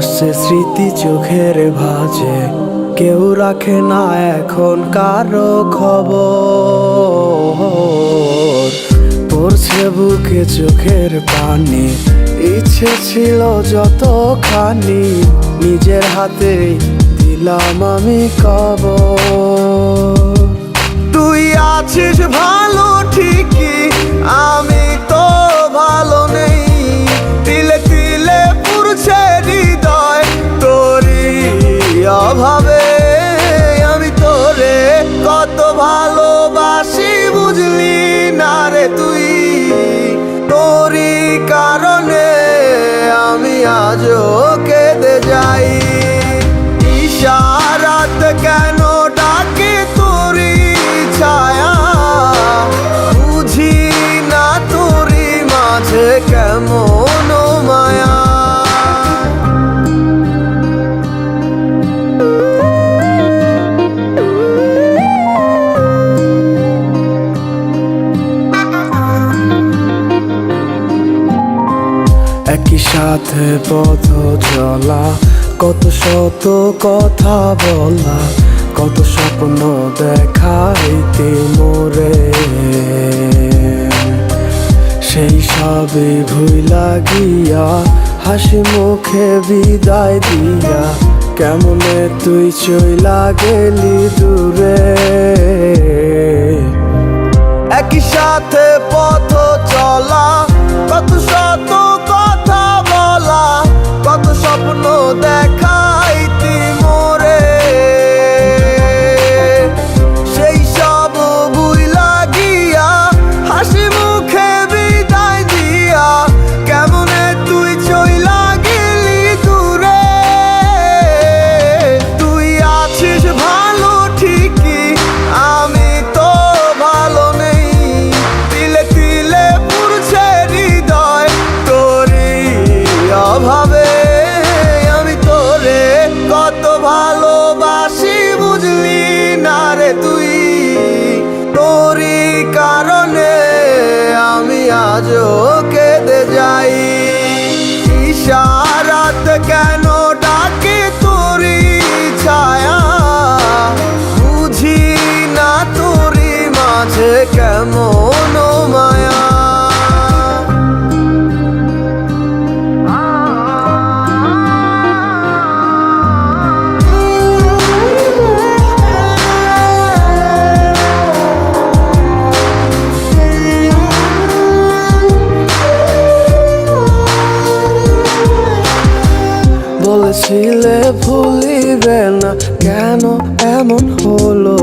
ভাসছে স্মৃতি চোখের ভাঁজে, কেউ রাখে না এখন কারো খবর। পড়ছে বুকে চোখের পানি, ইচ্ছে ছিল যতখানি, নিজের হাতে দিলাম আমি কবর। তুই আছিস ভালো ঠিকই, আমি তো ভালো নেই। তিলে তিলে পুড়ছে হৃদয় তোরই অভাবে। আমি তোরে কত ভালোবাসি বুঝলি না রে তুই। তোরই কারণে আমি আজও কেঁদে যাই। ইশারাত কেন ডাকে তোরই ছায়া, বুঝি না তোরই মাঝে কেমন মায়া। একই সাথে পথ চলা, কত শত কথা বলা, কত স্বপ্ন দেখাইতে মোরে। সেই সবই ভুইলা গিয়া, হাসি মুখে বিদায় দিয়া, কেমনে তুই চইলা গেলি দূরে। একই সাথে পথ চলা, কত শত কথা বলা, কত স্বপ্ন দেখাইতি মোরে। সেই সব ভুইলা গিয়া, হাসি মুখে বিদায় দিয়া, কেমনে তুই চইলা গেলি দূরে। তুই আছিস ভালো ঠিকই, আমি তো ভালো নেই। তিলে তিলে পুড়ছে হৃদয় তোরই অভাবে। আমি তোরে কত ভালোবাসি বুঝলি না রে তুই। তোরই কারণে আমি আজও কেঁদে যাই। ইশারাত কেন ডাকে তোরই ছায়া, বুঝি না তোরই মাঝে কেমন মায়া। বলেছিলে ভুলিবে না, কেন এমন হলো?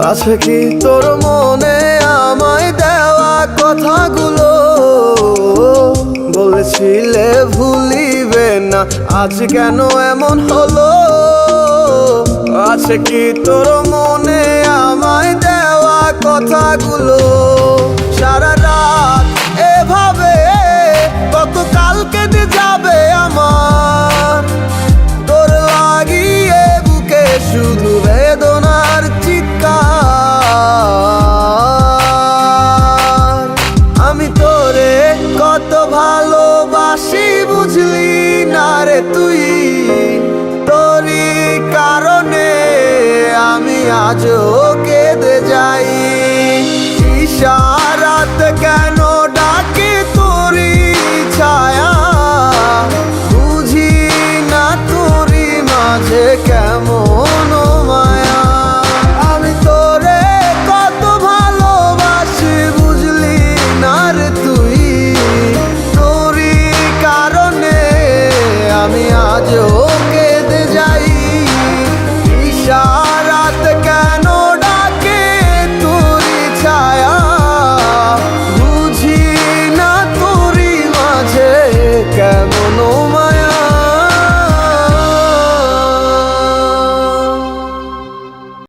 আছে কি তোর মনে আমায় দেওয়া কথাগুলো? বলেছিলে ভুলিবে না, আজ কেন এমন হলো? আছে কি তোর মনে আমায় দেওয়া কথাগুলো? সারা রাত এভাবে কত কাল কেটে যাবে আমার, তোর লাগিয়ে বুকে শুধু বেদনার চিৎকার। আমি তোরে কত ভালোবাসি বুঝলি না রে তুই। তোরই কারণে আমি আজও কেঁদে যাই। ঈশা